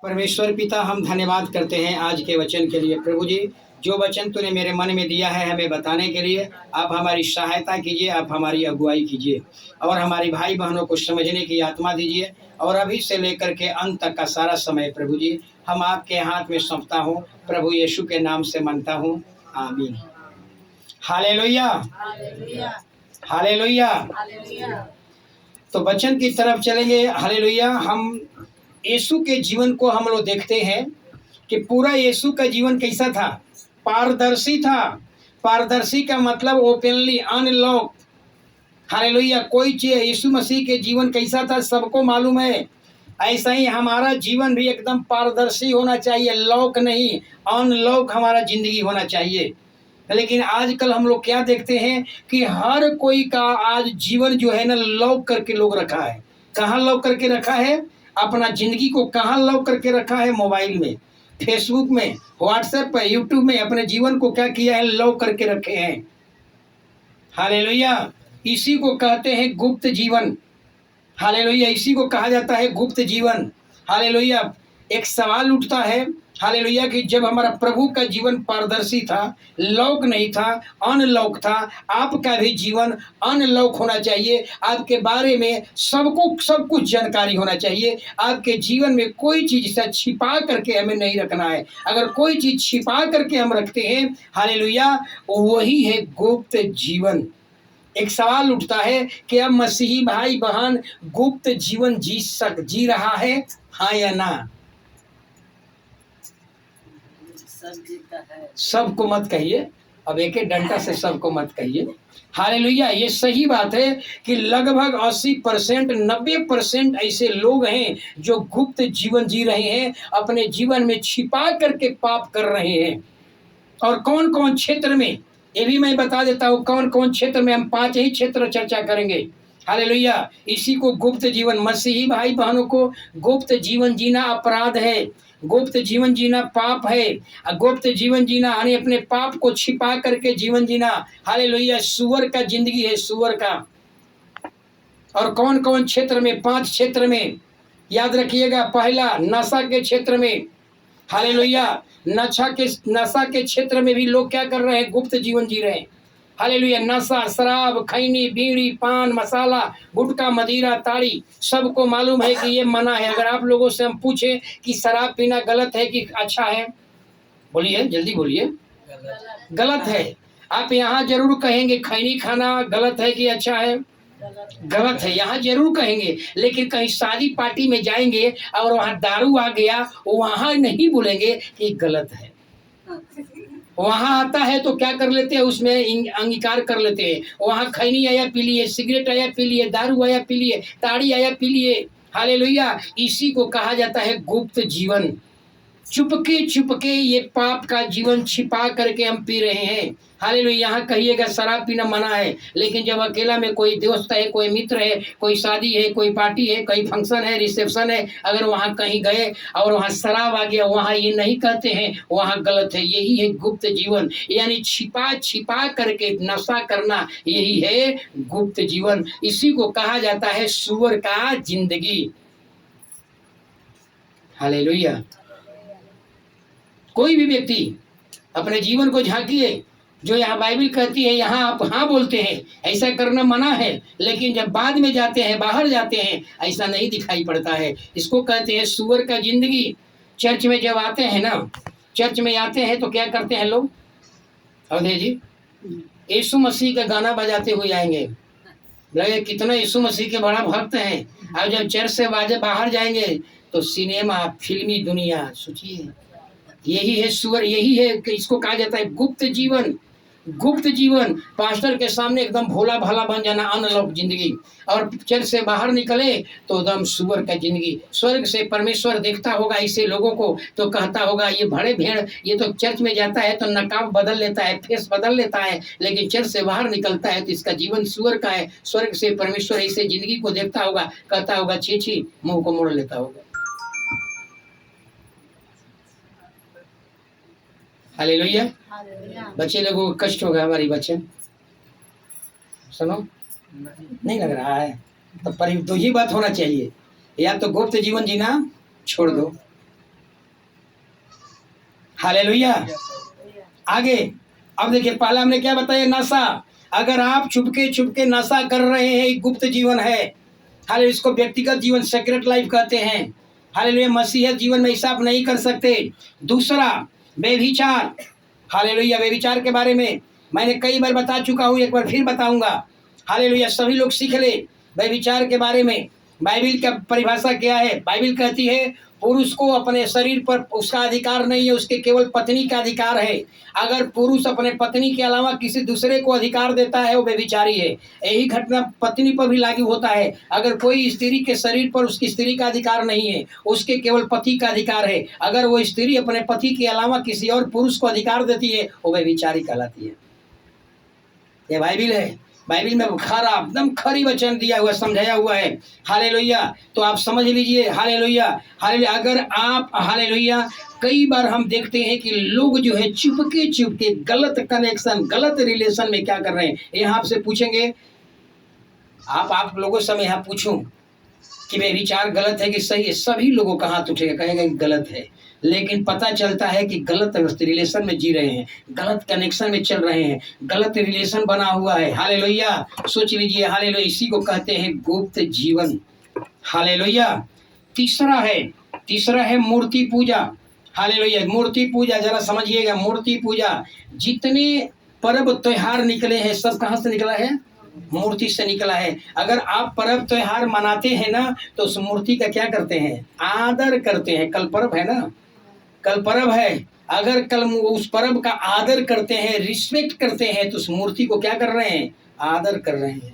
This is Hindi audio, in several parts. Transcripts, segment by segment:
परमेश्वर पिता, हम धन्यवाद करते हैं आज के वचन के लिए। प्रभु जी, जो वचन तूने मेरे मन में दिया है हमें बताने के लिए, आप हमारी सहायता कीजिए, आप हमारी अगुवाई कीजिए और हमारी भाई बहनों को समझने की आत्मा दीजिए। और अभी से लेकर के अंत तक का सारा समय प्रभु जी हम आपके हाथ में सौंपता हूँ। प्रभु यीशु के नाम से मांगता हूँ, आमीन। Hallelujah, hallelujah. तो वचन की तरफ चलेंगे। हालेलुया। हम यीशु के जीवन को हम लोग देखते हैं कि पूरा यीशु का जीवन कैसा था। पारदर्शी था। पारदर्शी का मतलब ओपनली, अनलॉक। हालेलुया। कोई चीज, यीशु मसीह के जीवन कैसा था सबको मालूम है। ऐसा ही हमारा जीवन भी एकदम पारदर्शी होना चाहिए, लॉक नहीं, अनलॉक हमारा जिंदगी होना चाहिए। लेकिन आजकल हम लोग क्या देखते हैं कि हर कोई का आज जीवन जो है ना लॉक करके लोग रखा है। कहाँ लॉक करके रखा है? अपना जिंदगी को कहाँ लॉक करके रखा है? मोबाइल में, फेसबुक में, व्हाट्सएप पे, यूट्यूब में अपने जीवन को क्या किया है? लॉक करके रखे हैं। हालेलुया। इसी को कहते हैं गुप्त जीवन। हालेलुया। इसी को कहा जाता है गुप्त जीवन। हालेलुया। एक सवाल उठता है, हालेलुया, कि जब हमारा प्रभु का जीवन पारदर्शी था, लॉक नहीं था, अनलॉक था, आपका भी जीवन अनलॉक होना चाहिए। आपके बारे में सबको सब कुछ जानकारी होना चाहिए। आपके जीवन में कोई चीज से छिपा करके हमें नहीं रखना है। अगर कोई चीज छिपा करके हम रखते हैं, हालेलुया, वही है गुप्त जीवन। एक सवाल उठता है कि अब मसीही भाई बहन गुप्त जीवन जी रहा है, हाँ या ना? सबको मत कहिए, अब एक एक डंडा से सबको मत कहिए। हालेलुया। ये सही बात है कि लगभग 80% 90% ऐसे लोग हैं जो गुप्त जीवन जी रहे हैं, अपने जीवन में छिपा करके पाप कर रहे हैं। और कौन कौन क्षेत्र में, ये भी मैं बता देता हूँ कौन कौन क्षेत्र में। हम 5 ही क्षेत्र चर्चा करेंगे। हालेलुया। इसी को गुप्त जीवन, मसीही भाई बहनों को गुप्त जीवन जीना अपराध है, गुप्त जीवन जीना पाप है। गुप्त जीवन जीना यानी अपने पाप को छिपा करके जीवन जीना। हालेलुया। सुअर का जिंदगी है, सुअर का। और कौन कौन क्षेत्र में? 5 क्षेत्र में याद रखिएगा। पहला, नशा के क्षेत्र में। हालेलुया। नशा के क्षेत्र में भी लोग क्या कर रहे हैं? गुप्त जीवन जी रहे हैं। हालेलुया। नशा, शराब, खैनी, बीड़ी, पान मसाला, गुटखा, मदिरा, ताड़ी, सबको मालूम है कि ये मना है। अगर आप लोगों से हम पूछे कि शराब पीना गलत है कि अच्छा है, बोलिए, जल्दी बोलिए। गलत है। आप यहाँ जरूर कहेंगे खैनी खाना गलत है कि अच्छा है? गलत है, यहाँ जरूर कहेंगे। लेकिन कहीं शादी पार्टी में जाएंगे और वहाँ दारू आ गया, वहाँ नहीं बोलेंगे कि गलत है। वहाँ आता है तो क्या कर लेते हैं? उसमें अंगीकार कर लेते हैं। वहाँ खैनी आया पी लिए, सिगरेट आया पी लिए, दारू आया पी लिए, ताड़ी आया पी लिए। हालेलुया। इसी को कहा जाता है गुप्त जीवन। चुपके चुपके ये पाप का जीवन छिपा करके हम पी रहे हैं। हालेलुया। यहाँ कहिएगा शराब पीना मना है, लेकिन जब अकेला में कोई दोस्त है, कोई मित्र है, कोई शादी है, कोई पार्टी है, कोई फंक्शन है, रिसेप्शन है, अगर वहाँ कहीं गए और वहाँ शराब आ गया, वहाँ ये नहीं कहते हैं वहाँ गलत है। यही है गुप्त जीवन, यानी छिपा छिपा करके नशा करना, यही है गुप्त जीवन। इसी को कहा जाता है सुअर का जिंदगी। हालेलुया। कोई भी व्यक्ति अपने जीवन को झांकिए। जो यहाँ बाइबल कहती है, यहाँ आप हाँ बोलते हैं, ऐसा करना मना है, लेकिन जब बाद में जाते हैं, बाहर जाते हैं, ऐसा नहीं दिखाई पड़ता है। इसको कहते हैं सुअर का जिंदगी। चर्च में जब आते हैं ना, चर्च में आते हैं तो क्या करते हैं लोग? अवधेश जी, यीशु मसीह का गाना बजाते हुए आएंगे, लगे कितना यीशु मसीह के बड़ा भक्त हैं। और जब चर्च से बाहर जाएंगे तो सिनेमा, फिल्मी दुनिया। सोचिए, यही है सुअर, यही है कि इसको कहा जाता है गुप्त जीवन। गुप्त जीवन, पास्टर के सामने एकदम भोला भाला बन जाना, अनलॉक जिंदगी, और चर्च से बाहर निकले तो एकदम सुअर का जिंदगी। स्वर्ग से परमेश्वर देखता होगा ऐसे लोगों को तो कहता होगा ये बड़े भेड़, ये तो चर्च में जाता है तो नकाब बदल लेता है, फेस बदल लेता है, लेकिन चर्च से बाहर निकलता है तो इसका जीवन सुअर का है। स्वर्ग से परमेश्वर ऐसे जिंदगी को देखता होगा, कहता होगा छी छी, मुंह को मोड़ लेता होगा। हालेलुया। बच्चे लोगों को कष्ट होगा हमारी बच्चे, सुनो नहीं लग रहा है तो ही बात होना चाहिए, या तो गुप्त जीवन जीना छोड़ दो, हालेलुया। आगे अब देखिए, पहला हमने क्या बताया, नशा। अगर आप चुपके चुपके नशा कर रहे हैं, एक गुप्त जीवन है। हालेलुया, इसको व्यक्तिगत जीवन, सीक्रेट लाइफ कहते हैं। हालेलुया, मसीहत जीवन में ऐसा आप नहीं कर सकते। दूसरा, व्यभिचार। हालेलुया, व्यभिचार के बारे में मैंने कई बार बता चुका हूँ, एक बार फिर बताऊंगा। हालेलुया, सभी लोग सीख ले व्यभिचार के बारे में। बाइबिल का परिभाषा क्या है? बाइबिल कहती है पुरुष को अपने शरीर पर उसका अधिकार नहीं है, उसके केवल पत्नी का अधिकार है। अगर पुरुष अपने पत्नी के अलावा किसी दूसरे को अधिकार देता है, वो व्यभिचारी है। यही घटना पत्नी पर भी लागू होता है। अगर कोई स्त्री के शरीर पर उसकी स्त्री का अधिकार नहीं है, उसके केवल पति का अधिकार है, अगर वो स्त्री अपने पति के अलावा किसी और पुरुष को अधिकार देती है, वो व्यभिचारी कहलाती है। ये बाइबिल है। बाइबिल में खरा एकदम खरी वचन दिया हुआ, समझाया हुआ है। हालेलुया, तो आप समझ लीजिए। Hallelujah, hallelujah. अगर आप, हालेलुया, कई बार हम देखते हैं कि लोग जो है चुपके चुपके गलत कनेक्शन, गलत रिलेशन में क्या कर रहे हैं। यहाँ आपसे पूछेंगे, आप लोगों से मैं यहाँ पूछूं कि व्यभिचार गलत है कि सही है, सभी लोगों का हाथ उठेगा, कहेगा कि गलत है। लेकिन पता चलता है कि गलत रिलेशन में जी रहे हैं, गलत कनेक्शन में चल रहे हैं, गलत रिलेशन बना हुआ है। हालेलुया, सोच लीजिए। हालेलुया, इसी को कहते हैं गुप्त जीवन। हालेलुया। तीसरा है मूर्ति पूजा। हालेलुया, मूर्ति पूजा जरा समझिएगा। मूर्ति पूजा, जितने पर्व त्योहार निकले हैं सब कहाँ से निकला है? मूर्ति से निकला है। अगर आप पर्व त्योहार मनाते हैं ना, तो उस मूर्ति का क्या करते हैं? आदर करते हैं। कल पर्व है ना, कल पर्व है। अगर कल उस पर्व का आदर करते हैं, रिस्पेक्ट करते हैं, तो उस मूर्ति को क्या कर रहे हैं? आदर कर रहे हैं।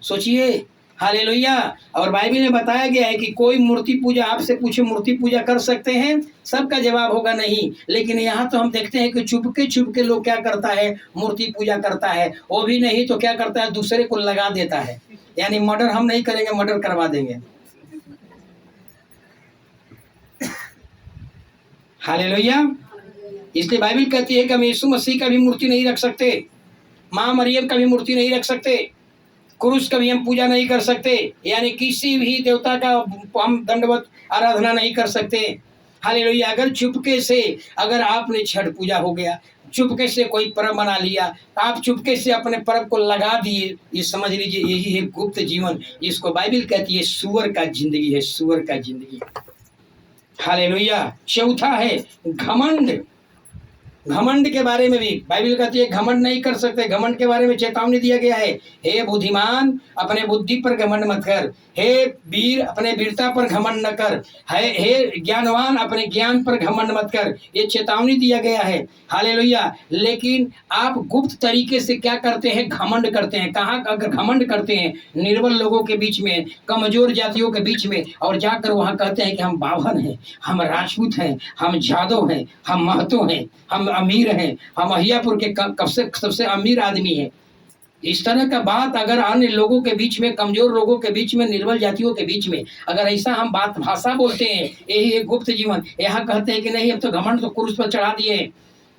सोचिए। हालेलुया। और बाइबल में बताया गया है कि कोई मूर्ति पूजा, आपसे पूछे मूर्ति पूजा कर सकते हैं? सबका जवाब होगा नहीं। लेकिन यहाँ तो हम देखते हैं कि चुपके चुपके लोग क्या करता है? मूर्ति पूजा करता है। वो भी नहीं तो क्या करता है? दूसरे को लगा देता है। यानी मर्डर हम नहीं करेंगे, मर्डर करवा देंगे। हालेलुया। इसलिए बाइबल कहती है कि हम यीशु मसीह का भी मूर्ति नहीं रख सकते, माँ मरियम का भी मूर्ति नहीं रख सकते, क्रूस का भी हम पूजा नहीं कर सकते, यानी किसी भी देवता का हम दंडवत आराधना नहीं कर सकते। हालेलुया। अगर चुपके से, अगर आपने छठ पूजा हो गया, चुपके से कोई पर्व मना लिया, आप चुपके से अपने पर्व को लगा दिए, ये समझ लीजिए यही है गुप्त जीवन, जिसको बाइबल कहती है सुअर का जिंदगी है, सुअर का जिंदगी। हालेलुया। चौथा है घमंड। घमंड के बारे में भी बाइबल कहती है घमंड नहीं कर सकते। घमंड के बारे में चेतावनी दिया गया है, हे बुद्धिमान अपने बुद्धि पर घमंड मत कर, हे वीर अपने वीरता पर घमंड न कर, हे ज्ञानवान अपने ज्ञान पर घमंड मत कर। ये चेतावनी दिया गया है। हालेलुया। लेकिन आप गुप्त तरीके से क्या करते हैं? घमंड करते हैं। कहाँ? अगर घमंड करते हैं निर्बल लोगों के बीच में, कमजोर जातियों के बीच में, और जाकर वहाँ कहते हैं कि हम बावन हैं, हम राजपूत हैं, हम जादव हैं, हम महतो हैं, हम अमीर हैं, हम अहियापुर के कब से सबसे अमीर आदमी हैं। इस तरह का बात अगर अन्य लोगों के बीच में, कमजोर लोगों के बीच में, निर्बल जातियों के बीच में अगर ऐसा हम बात भाषा बोलते हैं, यही है गुप्त जीवन। यहाँ कहते हैं कि नहीं, अब तो घमंड तो क्रूस पर चढ़ा दिए।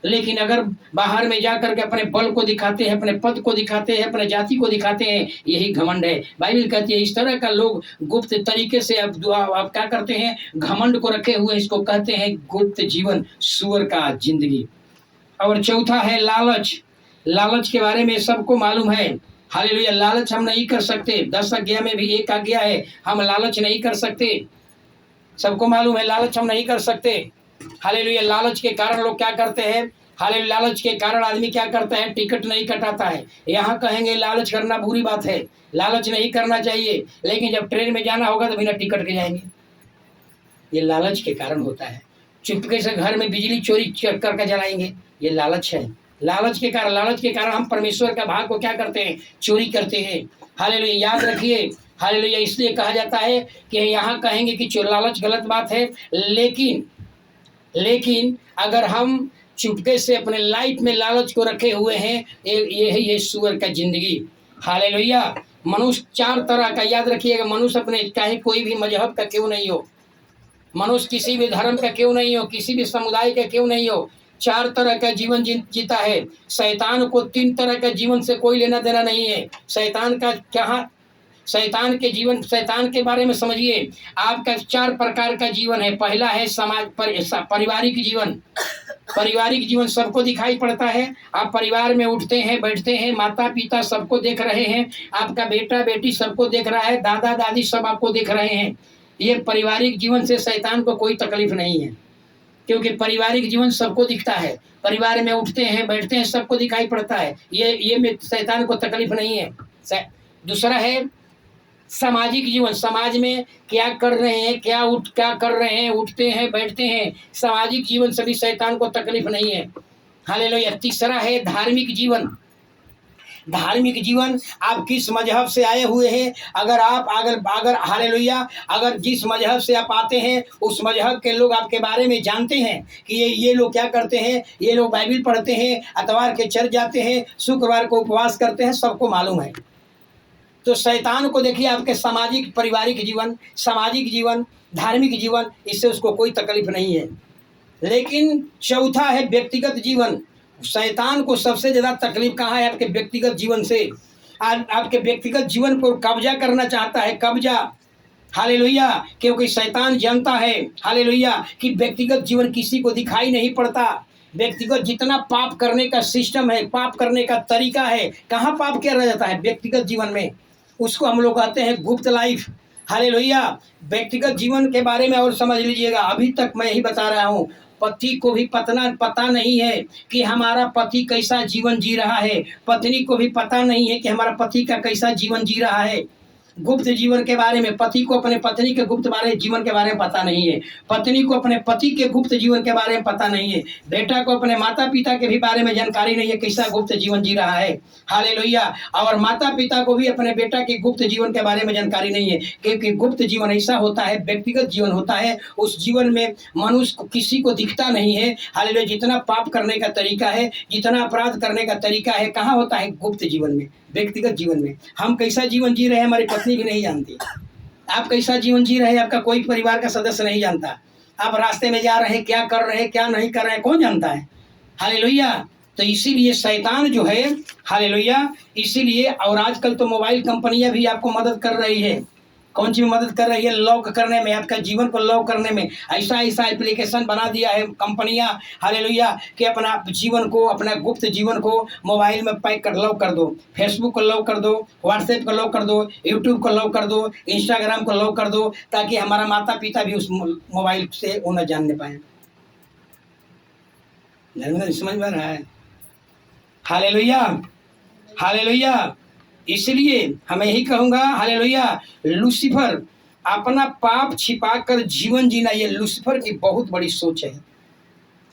लेकिन अगर बाहर में जाकर के अपने बल को दिखाते हैं, अपने पद को दिखाते हैं, अपने जाति को दिखाते हैं, यही घमंड है। बाइबल कहती है इस तरह का लोग गुप्त तरीके से अब क्या करते हैं? घमंड को रखे हुए, इसको कहते हैं गुप्त जीवन, सुअर का जिंदगी। और चौथा है लालच। लालच के बारे में सबको मालूम है। हालेलुया। लालच हम नहीं कर सकते। 10 आज्ञा में भी एक आज्ञा है, हम लालच नहीं कर सकते। सबको मालूम है लालच हम नहीं कर सकते। हालेलुया। लालच के कारण लोग क्या करते हैं? हालेलुया। लालच के कारण आदमी क्या करता है? टिकट नहीं कटाता है। यहाँ कहेंगे लालच करना बुरी बात है, लालच नहीं करना चाहिए, लेकिन जब ट्रेन में जाना होगा तो बिना टिकट के जाएंगे। ये लालच के कारण होता है। चुपके से घर में बिजली चोरी करके जलाएंगे, ये लालच है। लालच के कारण हम परमेश्वर का भाग को क्या करते हैं? चोरी करते हैं। हालेलुया। याद रखिए। हालेलुया। इसलिए कहा जाता है कि यहाँ कहेंगे कि लालच गलत बात है, लेकिन अगर हम चुपके से अपने लाइफ में लालच को रखे हुए हैं, ये है ये सुअर का जिंदगी। हालेलुया। मनुष्य 4 तरह का, याद रखिएगा। मनुष्य अपने चाहे कोई भी मजहब का क्यों नहीं हो, मनुष्य किसी भी धर्म का क्यों नहीं हो, किसी भी समुदाय का क्यों नहीं हो, 4 तरह का जीवन जीता है। शैतान को 3 तरह का जीवन से कोई लेना देना नहीं है। शैतान का क्या? शैतान के जीवन, शैतान के बारे में समझिए। आपका 4 प्रकार का जीवन है। पहला है समाज पारिवारिक जीवन। पारिवारिक जीवन सबको दिखाई पड़ता है। आप परिवार में उठते हैं, बैठते हैं, माता पिता सबको देख रहे हैं, आपका बेटा बेटी सबको देख रहा है, दादा दादी सब आपको देख रहे हैं। ये पारिवारिक जीवन से शैतान को कोई तकलीफ नहीं है, क्योंकि पारिवारिक जीवन सबको दिखता है। परिवार में उठते हैं, बैठते हैं, सबको दिखाई पड़ता है। ये में शैतान को तकलीफ नहीं है। दूसरा है सामाजिक जीवन। समाज में क्या कर रहे हैं, क्या कर रहे हैं, उठते हैं, बैठते हैं, सामाजिक जीवन से भी शैतान को तकलीफ नहीं है। हालेलुया। तीसरा है धार्मिक जीवन। धार्मिक जीवन, आप किस मजहब से आए हुए हैं, अगर हालेलुया, अगर जिस मजहब से आप आते हैं उस मजहब के लोग आपके बारे में जानते हैं कि ये लोग क्या करते हैं, ये लोग बाइबिल पढ़ते हैं, इतवार के चर्च जाते हैं, शुक्रवार को उपवास करते हैं, सबको मालूम है। तो शैतान को देखिए आपके सामाजिक पारिवारिक जीवन, सामाजिक जीवन, धार्मिक जीवन, इससे उसको कोई तकलीफ नहीं है। लेकिन चौथा है व्यक्तिगत जीवन। शैतान को सबसे ज़्यादा तकलीफ कहाँ है? आपके व्यक्तिगत जीवन से। आपके व्यक्तिगत जीवन को कब्जा करना चाहता है, कब्जा। हालेलुया। क्योंकि शैतान जानता है, हालेलुया, कि व्यक्तिगत जीवन किसी को दिखाई नहीं पड़ता। व्यक्तिगत जितना पाप करने का सिस्टम है, पाप करने का तरीका है, कहाँ पाप किया जाता है? व्यक्तिगत जीवन में। उसको हम लोग कहते हैं गुप्त लाइफ। हालेलुया। व्यक्तिगत जीवन के बारे में और समझ लीजिएगा। अभी तक मैं ही बता रहा हूँ, पति को भी पता नहीं है कि हमारा पति कैसा जीवन जी रहा है, पत्नी को भी पता नहीं है कि हमारा पति का कैसा जीवन जी रहा है। गुप्त जीवन के बारे में पति को अपने पत्नी के गुप्त जीवन के बारे में पता नहीं है, पत्नी को अपने पति के गुप्त जीवन के बारे में पता नहीं है, बेटा को अपने माता पिता के भी बारे में जानकारी नहीं है कैसा गुप्त जीवन जी रहा है। हालेलुया। और माता पिता को भी अपने बेटा के गुप्त जीवन के बारे में जानकारी नहीं है, क्योंकि गुप्त जीवन ऐसा होता है, व्यक्तिगत जीवन होता है। उस जीवन में मनुष्य को किसी को दिखता नहीं है। हालेलुया। जितना पाप करने का तरीका है, जितना अपराध करने का तरीका है, कहाँ होता है? गुप्त जीवन में, व्यक्तिगत जीवन में। हम कैसा जीवन जी रहे हैं हमारी पत्नी की नहीं जानती, आप कैसा जीवन जी रहे हैं आपका कोई परिवार का सदस्य नहीं जानता। आप रास्ते में जा रहे हैं, क्या कर रहे हैं, क्या नहीं कर रहे हैं, कौन जानता है? हालेलुया। तो इसीलिए शैतान जो है, हालेलुया, इसीलिए, और आजकल तो मोबाइल कंपनियां भी आपको मदद कर रही है। कौन सी मदद कर रही है? लॉक करने में, आपका जीवन को लॉक करने में। ऐसा एप्लीकेशन बना दिया है कंपनियां, हालेलुया, कि अपना जीवन को, अपना गुप्त जीवन को मोबाइल में पैक कर लॉक कर दो। फेसबुक को लॉक कर दो, व्हाट्सएप को लॉक कर दो, यूट्यूब को लॉक कर दो, इंस्टाग्राम को लॉक कर दो, ताकि हमारा माता पिता भी उस मोबाइल से वो न जानने पाए। समझ में रहा है? Hallelujah, hallelujah. इसलिए हमें ही कहूँगा, हालेलुया, लूसीफर अपना पाप छिपाकर जीवन जीना, ये लूसीफर की बहुत बड़ी सोच है।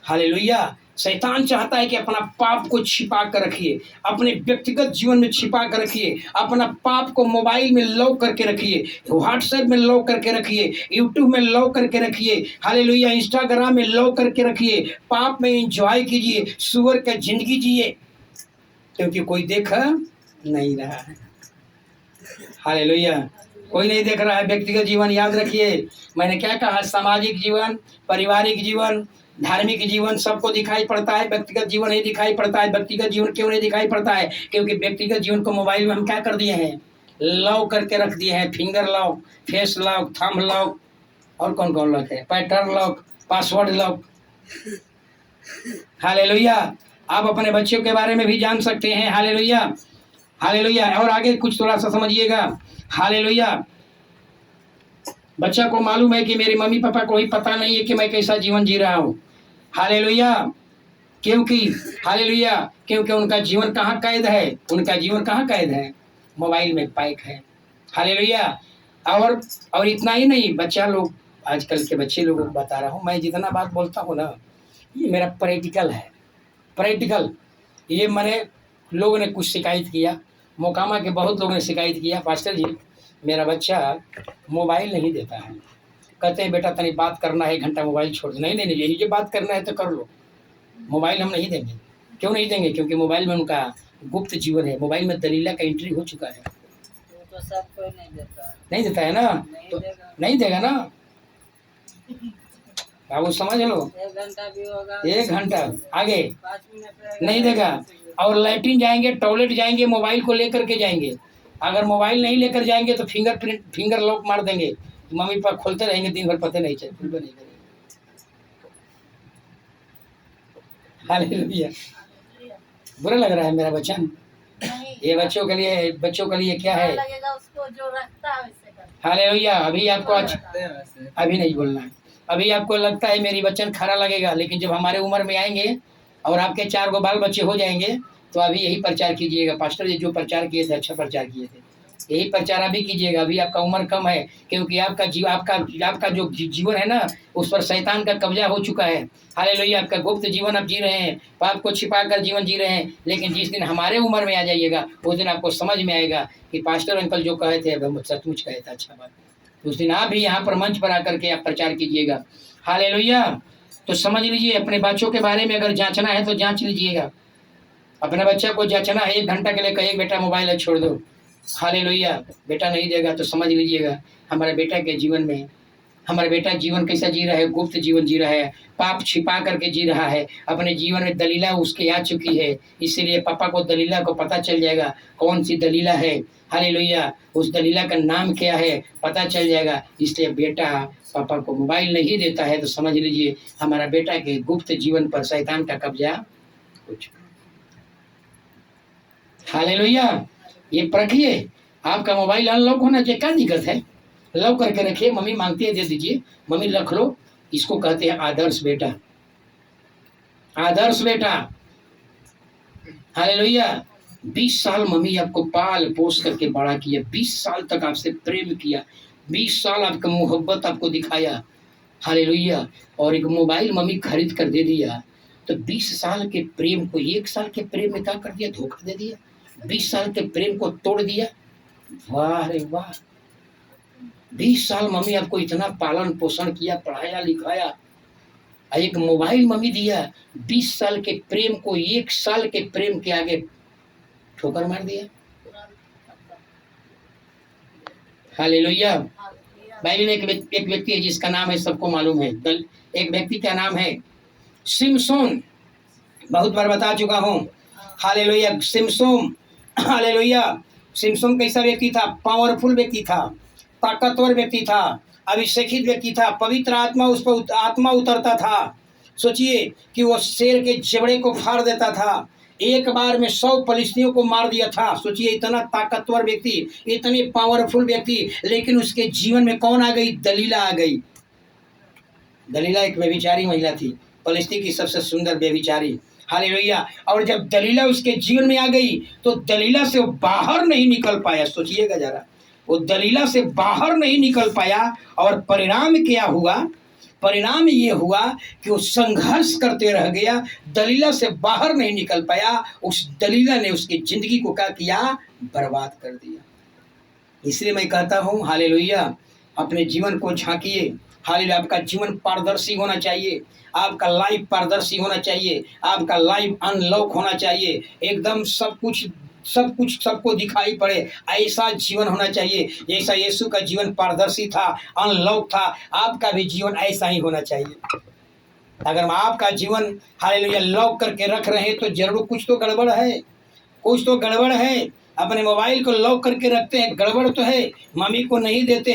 हालेलुया। शैतान चाहता है कि अपना पाप को छिपा कर रखिए, अपने व्यक्तिगत जीवन में छिपा कर रखिए, अपना पाप को मोबाइल में लॉक करके रखिए, व्हाट्सएप में लॉक करके रखिए, यूट्यूब में लॉक करके रखिए, हालेलुया, इंस्टाग्राम में लॉक करके रखिए। पाप में एंजॉय कीजिए, सुअर का जिंदगी जिए, क्योंकि कोई देखा नहीं रहा है। हालेलुया। कोई नहीं देख रहा है। व्यक्तिगत जीवन याद रखिए, मैंने क्या कहा? सामाजिक जीवन, पारिवारिक जीवन, धार्मिक जीवन सबको दिखाई पड़ता है, व्यक्तिगत जीवन नहीं दिखाई पड़ता है। व्यक्तिगत जीवन क्यों नहीं दिखाई पड़ता है? क्योंकि व्यक्तिगत जीवन को मोबाइल में हम क्या कर दिए हैं? लॉक करके रख दिए हैं। Finger lock, face lock, thumb lock, और कौन कौन लॉक है? Pattern lock, password lock. Hallelujah. आप अपने बच्चों के बारे में भी जान सकते हैं। Hallelujah, hallelujah. और आगे कुछ थोड़ा सा समझिएगा। हालेलुया। बच्चा को मालूम है कि मेरे मम्मी पापा को ही पता नहीं है कि मैं कैसा जीवन जी रहा हूँ। हालेलुया। क्योंकि हालेलुया, क्योंकि उनका जीवन कहाँ कैद है? उनका जीवन कहाँ कैद है? मोबाइल में पैक है। हालेलुया। और इतना ही नहीं, बच्चा लोग, आजकल के बच्चे लोगों को बता रहा हूँ, मैं जितना बात बोलता हूँ ना, ये मेरा प्रैक्टिकल है। प्रैक्टिकल, ये मैंने, लोगों ने कुछ शिकायत किया, मोकामा के बहुत लोगों ने शिकायत किया, पास्टर जी मेरा बच्चा मोबाइल नहीं देता है। कहते हैं बेटा तनी बात करना है, 1 घंटा मोबाइल छोड़ दो। नहीं, यही जो बात करना है तो कर लो, मोबाइल हम नहीं देंगे। क्यों नहीं देंगे? क्योंकि मोबाइल में उनका गुप्त जीवन है, मोबाइल में दलीला का एंट्री हो चुका है। तो सब कोई नहीं देता है ना, तो नहीं देगा ना बाबू, समझ लो। 1 घंटा भी होगा, 1 घंटा आगे 5 मिनट नहीं देगा। और लैट्रिन जाएंगे, टॉयलेट जाएंगे, मोबाइल को लेकर के जाएंगे। अगर मोबाइल नहीं लेकर जाएंगे तो फिंगर लॉक मार देंगे, मम्मी पापा खोलते रहेंगे दिन भर, पता नहीं चले, खुल नहीं करेंगे। हालेलुया। बुरा लग रहा है मेरा वचन? नहीं, ये बच्चों के लिए क्या बुरा है? लगेगा उसको जो रखता है वैसे करता हालेलुया। अभी आपको है। अभी नहीं बोलना है। अभी आपको लगता है मेरी वचन खरा लगेगा, लेकिन जब हमारे उम्र में आएंगे और आपके 4 गो बाल बच्चे हो जाएंगे तो अभी यही प्रचार कीजिएगा। पास्टर जी जो प्रचार किए थे, अच्छा प्रचार किए थे, यही प्रचार अभी कीजिएगा। अभी आपका उम्र कम है, क्योंकि आपका जो जीवन है ना, उस पर शैतान का कब्जा हो चुका है। हालेलुया। आपका गुप्त जीवन आप जी रहे हैं, पाप को छिपा कर जीवन जी रहे हैं। लेकिन जिस दिन हमारे उम्र में आ जाइएगा, उस दिन आपको समझ में आएगा कि पास्टर अंकल जो कहे थे वो सचमुच कहे थे। अच्छा बात, उस दिन आप भी यहाँ पर मंच पर आकर के आप प्रचार कीजिएगा। हालेलुया। तो समझ लीजिए, अपने बच्चों के बारे में अगर जांचना है तो जांच लीजिएगा। अपने बच्चा को जांचना है, 1 घंटा के लिए कहिए बेटा मोबाइल है छोड़ दो। हालेलुया। बेटा नहीं देगा तो समझ लीजिएगा हमारे बेटा के जीवन में, हमारा बेटा जीवन कैसा जी रहा है? गुप्त जीवन जी रहा है, पाप छिपा करके जी रहा है। अपने जीवन में दलीला उसके आ चुकी है, इसीलिए पापा को दलीला को पता चल जाएगा कौन सी दलीला है। हालेलुया। उस दलीला का नाम क्या है पता चल जाएगा। इसलिए बेटा पापा को मोबाइल नहीं देता है तो समझ लीजिए हमारा बेटा के गुप्त जीवन पर शैतान का कब्जा हो चुका। हालेलुया। ये परखिए, आपका मोबाइल अनलॉक होना चाहिए, क्या दिक्कत है? लॉक करके रखिए, मम्मी मांगती है दे दीजिए, मम्मी रख लो। इसको कहते हैं आदर्श बेटा, आदर्श बेटा। हालेलुया। 20 साल मम्मी आपको पाल पोस करके बड़ा किया, 20 साल तक आपसे प्रेम किया, 20 साल आपका मोहब्बत आपको दिखाया। हालेलुया। और एक मोबाइल मम्मी खरीद कर दे दिया, तो 20 साल के प्रेम को 1 साल के प्रेम में क्या कर दिया? धोखा दे दिया। 20 साल के प्रेम को तोड़ दिया। वाह रे वाह। 20 साल मम्मी आपको इतना पालन पोषण किया, पढ़ाया लिखाया, एक मोबाइल मम्मी दिया। 20 साल के प्रेम को 1 साल के प्रेम के आगे ठोकर मार दिया। हालेलुया। बाइबल में एक व्यक्ति है जिसका नाम है, सबको मालूम है, एक व्यक्ति का नाम है सिमसोन। बहुत बार बता चुका हूँ। हालेलुया। सिमसोन। हालेलुया। सिमसोन कैसा व्यक्ति था? पावरफुल व्यक्ति था, ताकतवर व्यक्ति था, अभिषेकित व्यक्ति था, पवित्र आत्मा उस पर आत्मा उतरता था। सोचिए कि वो शेर के जबड़े को फाड़ देता था, एक बार में 100 फलिस्तियों को मार दिया था। सोचिए, इतना ताकतवर व्यक्ति, इतने पावरफुल व्यक्ति, लेकिन उसके जीवन में कौन आ गई? दलीला आ गई। दलीला एक व्यभिचारी महिला थी, फलिस्ती की सबसे सुंदर व्यभिचारी। हालेलुया। और जब दलीला उसके जीवन में आ गई तो दलीला से वो बाहर नहीं निकल पाया। सोचिएगा जरा, वो दलीला से बाहर नहीं निकल पाया। और परिणाम क्या हुआ? परिणाम ये हुआ कि वो संघर्ष करते रह गया, दलीला से बाहर नहीं निकल पाया। उस दलीला ने उसकी जिंदगी को क्या किया? बर्बाद कर दिया। इसलिए मैं कहता हूँ हालेलुया, अपने जीवन को झांकिए। हालेलुया। आपका जीवन पारदर्शी होना चाहिए, आपका लाइफ पारदर्शी होना चाहिए, आपका लाइफ अनलॉक होना चाहिए, एकदम सब कुछ सबको दिखाई पड़े, ऐसा जीवन होना चाहिए। जैसा यीशु का जीवन पारदर्शी था, अनलॉक था, आपका भी जीवन ऐसा ही होना चाहिए। अगर आपका जीवन हालेलुया लॉक करके रख रहे हैं तो जरूर कुछ तो गड़बड़ है, कुछ तो गड़बड़ है। अपने मोबाइल को लॉक करके रखते हैं, गड़बड़ तो है। मम्मी को नहीं देते